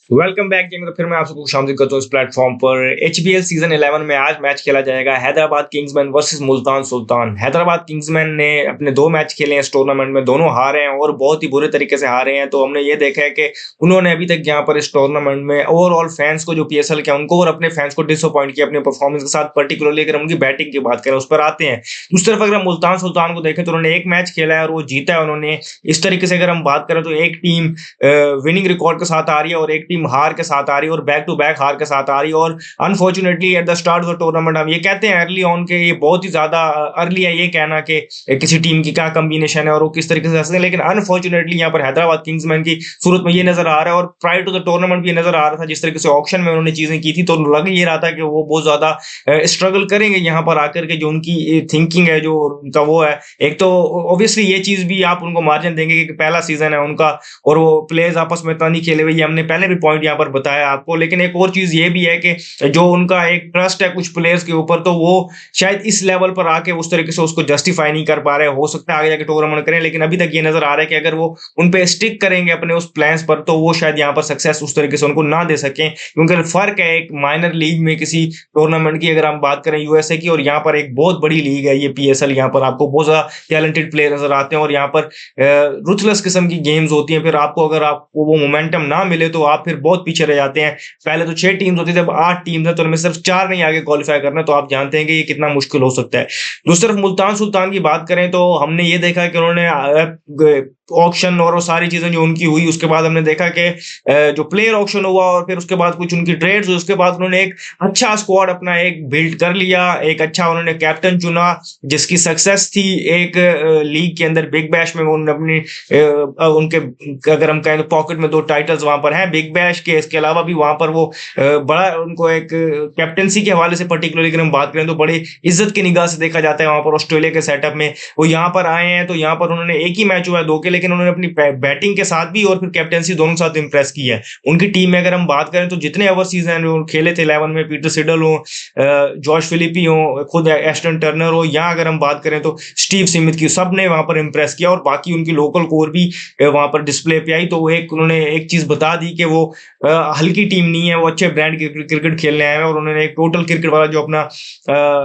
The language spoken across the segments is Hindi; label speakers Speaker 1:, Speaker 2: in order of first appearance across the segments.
Speaker 1: वेलकम बैक जी। तो फिर मैं आप सबको खुशामदीद करता हूँ इस प्लेटफॉर्म पर। एचबीएल सीजन 11 में आज मैच खेला जाएगा Hyderabad Kingsman versus Multan Sultan. Hyderabad Kingsman ने अपने 2 मैच खेले हैं इस टूर्नामेंट में, दोनों हारे हैं और बहुत ही बुरे तरीके से हारे हैं। तो हमने ये देखा है कि उन्होंने अभी तक यहाँ पर इस टूर्नामेंट में ओवरऑल फैंस को, जो पीएसएल के हैं, उनको और अपने फैंस को डिसअपॉइंट किया अपने परफॉर्मेंस के साथ। पर्टिकुलरली अगर हम उनकी बैटिंग की बात करें, उस पर आते हैं। दूसरी तरफ अगर हम मुल्तान सुल्तान को देखें तो उन्होंने एक मैच खेला है और वो जीता है उन्होंने। इस तरीके से अगर हम बात करें तो एक टीम विनिंग रिकॉर्ड के साथ आ रही है और एक टीम हार के साथ आ रही है और बैक टू बैक हार के साथ आ रही है। और unfortunately at the start of the tournament हम ये कहते हैं अर्ली ऑन के ये बहुत ही ज्यादा अर्ली है ये कहना कि किसी टीम की क्या कॉम्बिनेशन है और वो किस तरीके से हंसते हैं। लेकिन अनफॉर्चुनेटली यहाँ पर हैदराबाद किंग्समैन की सूरत में ये नजर आ रहा है और प्रायर टू द टूर्नामेंट भी ये नजर आ रहा था जिस तरीके से ऑक्शन में उन्होंने चीजें की थी। तो लग ये रहा था कि वो बहुत ज्यादा स्ट्रगल करेंगे यहाँ पर आकर के। जो उनकी थिंकिंग है, जो उनका वो है, एक तो ऑब्वियसली ये चीज भी आप उनको मार्जिन देंगे कि पहला सीजन है उनका और वो प्लेयर्स आपस में इतना नहीं खेले हुए। ये हमने पहले भी पॉइंट यहाँ पर बताया आपको। लेकिन एक और चीज ये भी है कि जो उनका एक ट्रस्ट है कुछ प्लेयर्स के ऊपर, तो वो शायद इस लेवल पर आके उस तरीके से उसको जस्टिफाई नहीं कर पा रहे। हो सकता है आगे जाके टूर्नामेंट करें, लेकिन अभी तक ये नजर आ रहा है कि अगर वो उन पे स्टिक करेंगे अपने उस प्लान्स पर, तो वो शायद यहाँ पर सक्सेस उस तरीके से उनको ना दे सकें। क्योंकि फर्क है एक माइनर लीग में किसी टूर्नामेंट की, अगर हम बात करें यूएसए की, और यहाँ पर एक बहुत बड़ी लीग है ये पीएसएल। यहाँ पर आपको बहुत ज्यादा टैलेंटेड प्लेयर नजर आते हैं और यहाँ पर रुथलेस किस्म की गेम्स होती हैं। फिर आपको अगर आपको वो मोमेंटम ना मिले तो आप फिर बहुत पीछे रह जाते हैं। पहले तो 6 टीम्स होती थी, अब 8 टीम्स हैं, तो उनमें सिर्फ 4 नहीं आगे क्वालिफाई करना। तो आप जानते हैं कि ये कितना मुश्किल हो सकता है। दूसरी तरफ मुल्तान सुल्तान की बात करें तो हमने ये देखा कि उन्होंने ऑक्शन और वो सारी चीजें जो उनकी हुई, उसके बाद हमने देखा कि जो प्लेयर ऑक्शन हुआ और फिर उसके बाद कुछ उनकी ट्रेड्स हुई, उसके बाद उन्होंने एक अच्छा स्क्वाड अपना एक बिल्ड कर लिया। एक अच्छा उन्होंने कैप्टन चुना जिसकी सक्सेस थी एक लीग के अंदर बिग बैश में। उन्होंने अपनी उनके, अगर हम कहें तो पॉकेट में 2 टाइटल्स वहां पर हैं बिग बैश के। इसके अलावा भी वहां पर वो बड़ा उनको एक कैप्टनसी के हवाले से पर्टिकुलरली अगर हम बात करें तो बड़ी इज्जत की निगाह से देखा जाता है वहां पर ऑस्ट्रेलिया के सेटअप में। वो यहाँ पर आए हैं तो यहाँ पर उन्होंने एक ही मैच हुआ है 2 के, लेकिन उन्होंने अपनी बैटिंग के साथ भी और फिर कैप्टनसी दोनों के साथ इंप्रेस की है। उनकी टीम में अगर हम बात करें तो जितने ओवरसीज हैं जो खेले थे 11 में, पीटर सिडल हो, जॉश फिलिपी हो, खुद एस्टन टर्नर हो, यहाँ अगर हम बात करें तो स्टीव स्मिथ की, सब ने वहां पर इंप्रेस किया। और बाकी उनकी लोकल कोर भी वहां पर डिस्प्ले पे आई। तो वो एक उन्होंने एक चीज बता दी कि वो हल्की टीम नहीं है, वो अच्छे ब्रांड की क्रिकेट खेलने आए हैं। और उन्होंने एक टोटल क्रिकेट वाला जो अपना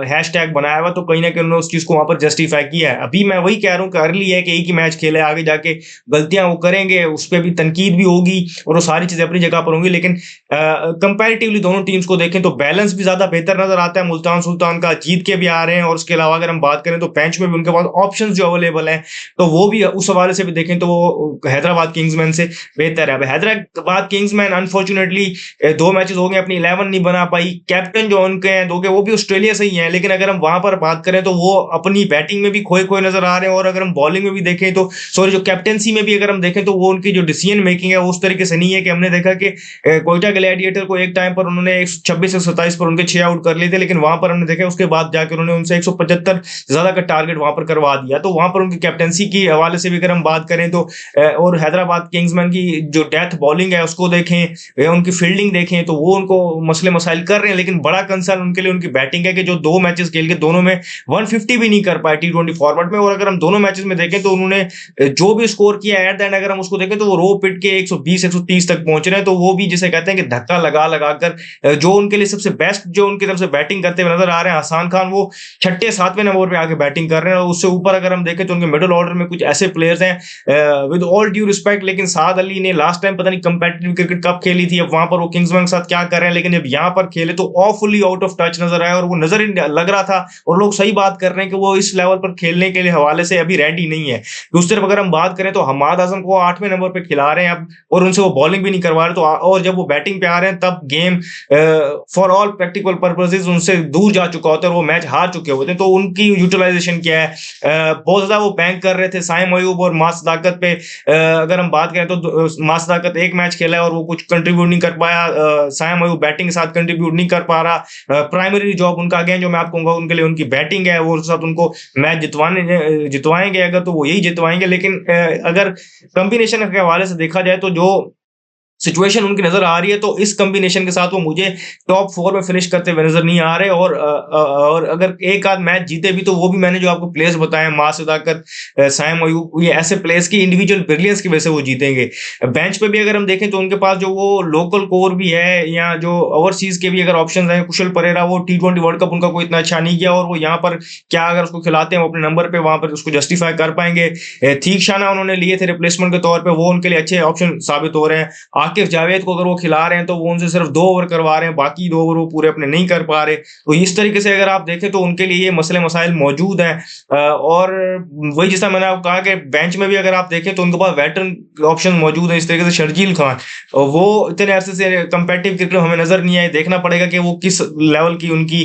Speaker 1: हैशटैग बनाया हुआ, तो कहीं ना कहीं उन्होंने उस चीज को वहां पर जस्टिफाई किया है। अभी मैं वही कह रहा हूँ कि अर्ली है कि एक ही मैच खेले, आगे जाके गलतियां वो करेंगे, उस पर भी तनकीद भी होगी और वो सारी चीजें अपनी जगह पर होंगी। लेकिन कंपैरेटिवली दोनों टीम्स को देखें तो बैलेंस भी ज्यादा बेहतर नजर आता है मुल्तान सुल्तान का। जीत के भी आ रहे हैं और उसके अलावा अगर हम बात करें तो बेंच में भी उनके पास ऑप्शंस जो अवेलेबल हैं, तो वो भी उस हवाले से भी देखें तो वो हैदराबाद किंग्समैन से बेहतर है। हैदराबाद किंग्समैन अनफॉर्चुनेटली 2 मैचेस हो गए, अपनी 11 नहीं बना पाई। कैप्टन जो उनके हैं 2 के, वो भी ऑस्ट्रेलिया से ही हैं। लेकिन अगर हम वहां पर बात करें तो वो अपनी बैटिंग में भी खोए खोए नजर आ रहे हैं। और अगर हम बॉलिंग में भी देखें तो, सॉरी, जो कैप्टनसी में भी अगर हम देखें तो वो उनकी जो डिसीजन मेकिंग है वो उस तरीके से नहीं है। कि हमने देखा कि कोयटा ग्लैडिएटर को एक टाइम पर उन्होंने 26-27 पर उनके 6 आउट कर लिए थे, लेकिन वहां पर हमने देखा उसके बाद जाकर उन्होंने उनसे 175 ज्यादा का टारगेट वहां पर करवा दिया। तो वहां पर उनकी कैप्टनसी की हवाले से भी अगर हम बात करें तो और हैदराबाद किंग्समैन की जो डेथ बॉलिंग है उसको देखें, उनकी फील्डिंग देखें, तो वो उनको मसले मसाइल कर रहे हैं। लेकिन बड़ा कंसर्न उनके लिए उनकी बैटिंग है कि जो 2 मैचेस खेल के दोनों में 150 भी नहीं कर पाए T20 फॉर्मेट में। और अगर हम दोनों मैचेस में देखें तो उन्होंने जो भी स्कोर किया एट द एंड, अगर हम उसको देखें तो वो रो पिट के 120-130 तक पहुंच रहे हैं। तो वो भी जिसे कहते हैं कि धक्का लगा लगा कर जो उनके लिए सबसे बेस्ट जो उनकी तरफ से बैटिंग करते हुए नजर आ रहे हैं हसान खान, वो 6-7वें नंबर पे आके बैटिंग कर रहे हैं। और उससे ऊपर अगर हम देखें तो उनके मिडिल ऑर्डर में कुछ ऐसे प्लेयर्स हैं विद ऑल ड्यू रिस्पेक्ट, लेकिन साद अली ने लास्ट टाइम पता नहीं कंपेटिटिव क्रिकेट कब खेली थी, अब वहां पर वो किंग्समैन के साथ क्या कर रहे हैं। लेकिन जब यहाँ पर खेले तो ऑफुली आउट ऑफ टच नजर आया और वो नजर ही लग रहा था। और लोग सही बात कर रहे हैं कि वो इस लेवल पर खेलने के लिए हवाले से अभी रेडी नहीं है। दूसरी तरफ अगर हम बात करें तो हमाद आजम को 8वें नंबर पे खिला रहे हैं अब, और उनसे वो बॉलिंग भी नहीं करवा रहे। तो और जब वो बैटिंग पे आ रहे हैं तब game for all practical purposes उनसे दूर जा चुका होता है और वो मैच हार चुके होते हैं। तो उनकी यूटिलाइजेशन क्या है, बहुत ज्यादा वो बैंक कर रहे थे साइम अयूब और मास सदाकत पे। अगर हम बात करें तो मास सदाकत एक मैच खेला है और वो कुछ कंट्रीब्यूट नहीं कर पाया। साइम अयूब बैटिंग के साथ कंट्रीब्यूट नहीं कर पा रहा। प्राइमरी जॉब उनका अगेन जो मैं आपको कहूंगा उनके लिए उनकी बैटिंग है, वो साथ उनको मैच जितवाएंगे अगर, तो वो यही जितवाएंगे। लेकिन अगर कॉम्बिनेशन के हवाले से देखा जाए तो जो सिचुएशन उनकी नज़र आ रही है, तो इस कॉम्बिनेशन के साथ वो मुझे टॉप 4 में फिनिश करते हुए नज़र नहीं आ रहे। और अगर एक आध मैच जीते भी तो वो भी मैंने जो आपको प्लेयर्स बताए हैं, मास सदाकत, साइम अयूब, ये ऐसे प्लेयर्स की इंडिविजुअल ब्रिलियंस की वजह से वो जीतेंगे। बेंच पे भी अगर हम देखें तो उनके पास जो वो लोकल कोर भी है या जो ओवरसीज के भी अगर ऑप्शंस हैं, कुशल परेरा, वो T20 वर्ल्ड कप उनका कोई इतना अच्छा नहीं गया और वो यहाँ पर क्या अगर उसको खिलाते हैं वो अपने नंबर पे वहां पर उसको जस्टिफाई कर पाएंगे। थीक्षाना उन्होंने लिए थे रिप्लेसमेंट के तौर पे, वो उनके लिए अच्छे ऑप्शन साबित हो रहे हैं। आकिफ जावेद को अगर वो खिला रहे हैं तो वो उनसे सिर्फ 2 ओवर करवा रहे हैं, बाकी 2 ओवर वो पूरे अपने नहीं कर पा रहे। तो इस तरीके से अगर आप देखें तो उनके लिए ये मसले मसाइल मौजूद हैं। और वही जैसा मैंने आपको कहा कि बेंच में भी अगर आप देखें तो उनके पास वेटरन ऑप्शन मौजूद है, इस तरीके से शर्जील खान, वो इतने अरसे से कंपेटिटिव क्रिकेट हमें नजर नहीं आए। देखना पड़ेगा कि वो किस लेवल की उनकी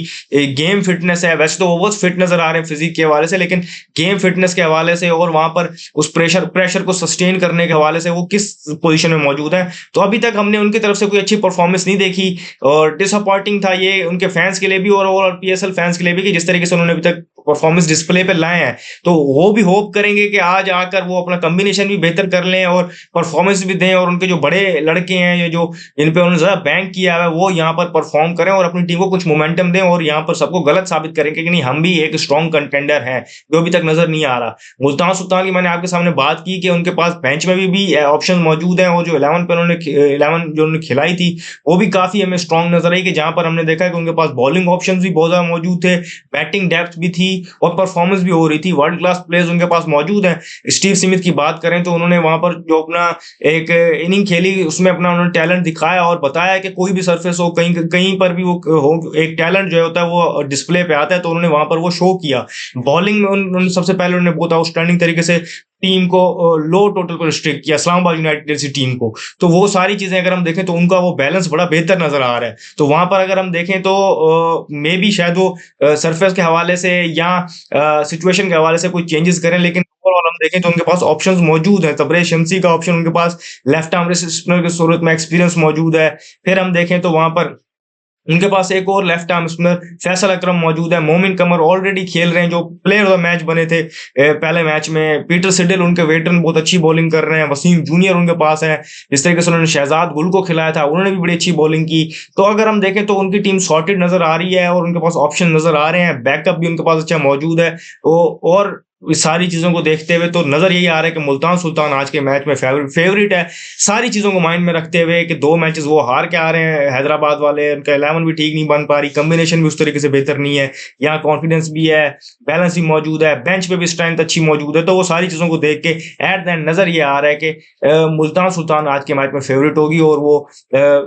Speaker 1: गेम फिटनेस है। वैसे तो वो बहुत फिट नजर आ रहे हैं फिजिक के हवाले से, लेकिन गेम फिटनेस के हवाले से और वहां पर उस प्रेशर को सस्टेन करने के हवाले से वो किस पोजीशन में मौजूद है। तो अभी तक हमने उनकी तरफ से कोई अच्छी परफॉर्मेंस नहीं देखी और डिसअपॉइंटिंग था ये उनके फैंस के लिए भी और ओवरऑल PSL फैंस के लिए भी कि जिस तरीके से उन्होंने अभी तक परफॉर्मेंस डिस्प्ले पे लाए हैं। तो वो भी होप करेंगे कि आज आकर वो अपना कॉम्बिनेशन भी बेहतर कर लें और परफॉर्मेंस भी दें और उनके जो बड़े लड़के हैं ये जो इन पे उन्होंने ज़्यादा बैंक किया है वो यहाँ पर परफॉर्म करें और अपनी टीम को कुछ मोमेंटम दें और यहाँ पर सबको गलत साबित करें कि नहीं, हम भी एक स्ट्रॉन्ग कंटेंडर हैं, जो अभी तक नजर नहीं आ रहा। मुल्तान सुल्तान की मैंने आपके सामने बात की कि उनके पास बेंच में भी ऑप्शन मौजूद हैं और जो 11 पे उन्होंने 11 जो उन्होंने खिलाई थी वो भी काफी हमें स्ट्रॉन्ग नजर आई कि जहां पर हमने देखा कि उनके पास बॉलिंग ऑप्शन भी बहुत ज्यादा मौजूद थे, बैटिंग डेप्थ भी थी और परफॉर्मेंस भी हो रही थी। वर्ल्ड क्लास प्लेयर्स उनके पास मौजूद हैं। स्टीव स्मिथ की बात करें तो उन्होंने वहां पर जो अपना एक इनिंग खेली उसमें अपना उन्होंने टैलेंट दिखाया और बताया कि कोई भी सरफेस हो, कहीं कहीं पर भी वो हो, एक टैलेंट जो होता है वो डिस्प्ले पे आता है। तो उन्होंने वहां पर वो शो किया। बॉलिंग में उन्होंने सबसे पहले उन्होंने बहुत आउटस्टैंडिंग तरीके से टीम को लो टोटल को रिस्ट्रिक्ट किया, इस्लामाबाद यूनाइटेड जैसी टीम को। तो वो सारी चीजें अगर हम देखें तो उनका वो बैलेंस बड़ा बेहतर नजर आ रहा है। तो वहां पर अगर हम देखें तो मे बी शायद वो सरफेस के हवाले से या सिचुएशन के हवाले से कोई चेंजेस करें, लेकिन ओवरऑल हम देखें तो उनके पास ऑप्शंस मौजूद हैं। तबरेज शमसी का ऑप्शन उनके पास लेफ्ट आर्म स्पिनर की सूरत में एक्सपीरियंस मौजूद है। फिर हम देखें तो वहां पर उनके पास एक और लेफ्ट आर्म स्पिनर फैसल अकरम मौजूद है। मोमिन कमर ऑलरेडी खेल रहे हैं जो प्लेयर ऑफ द मैच बने थे पहले मैच में। पीटर सिडल उनके वेटरन बहुत अच्छी बॉलिंग कर रहे हैं। वसीम जूनियर उनके पास है। जिस तरीके से उन्होंने शहजाद गुल को खिलाया था उन्होंने भी बड़ी अच्छी बॉलिंग की। तो अगर हम देखें तो उनकी टीम सॉर्टेड नजर आ रही है और उनके पास ऑप्शन नजर आ रहे हैं। बैकअप भी उनके पास अच्छा मौजूद है। और इस सारी चीजों को देखते हुए तो नजर यही आ रहा है कि मुल्तान सुल्तान आज के मैच में फेवरेट है। सारी चीजों को माइंड में रखते हुए कि 2 मैचेस वो हार के आ रहे हैं हैदराबाद वाले, उनका 11 भी ठीक नहीं बन पा रही, कॉम्बिनेशन भी उस तरीके से बेहतर नहीं है, यहाँ कॉन्फिडेंस भी है, बैलेंस भी मौजूद है, बेंच पे भी स्ट्रेंथ अच्छी मौजूद है। तो वो सारी चीजों को देख के एट द एंड नजर ये आ रहा है कि मुल्तान सुल्तान आज के मैच में फेवरेट होगी और वो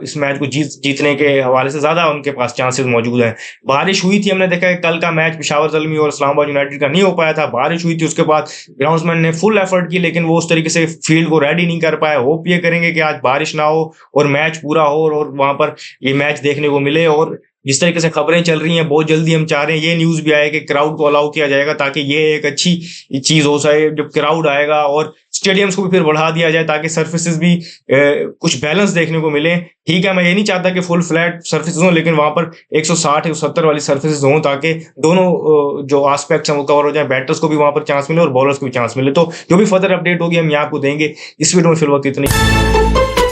Speaker 1: इस मैच को जीतने के हवाले से ज्यादा उनके पास चांसेस मौजूद है। बारिश हुई थी, हमने देखा है कल का मैच पेशावर ज़ल्मी और इस्लामाबाद यूनाइटेड का नहीं हो पाया था, बारिश हुई थी। उसके बाद ग्राउंड्समैन ने फुल एफर्ट की लेकिन वो उस तरीके से फील्ड को रेडी नहीं कर पाए। होप ये करेंगे कि आज बारिश ना हो और मैच पूरा हो और वहां पर ये मैच देखने को मिले। और जिस तरीके से खबरें चल रही हैं बहुत जल्दी हम चाह रहे हैं ये न्यूज भी आए कि क्राउड को अलाउ किया जाएगा ताकि ये एक अच्छी चीज हो सके जब क्राउड आएगा और स्टेडियम्स को भी फिर बढ़ा दिया जाए ताकि सर्फेसेस भी कुछ बैलेंस देखने को मिले। ठीक है, मैं ये नहीं चाहता कि फुल फ्लैट सर्फेसेस हों, लेकिन वहां पर 160 170 वाली सर्फेसेस हों ताकि दोनों जो एस्पेक्ट्स हैं वो कवर हो जाए, बैटर्स को भी वहां पर चांस मिले और बॉलर्स को भी चांस मिले। तो जो भी फर्दर अपडेट होगी हम यहाँ आपको देंगे। इस वीडियो में फिलहाल इतनी।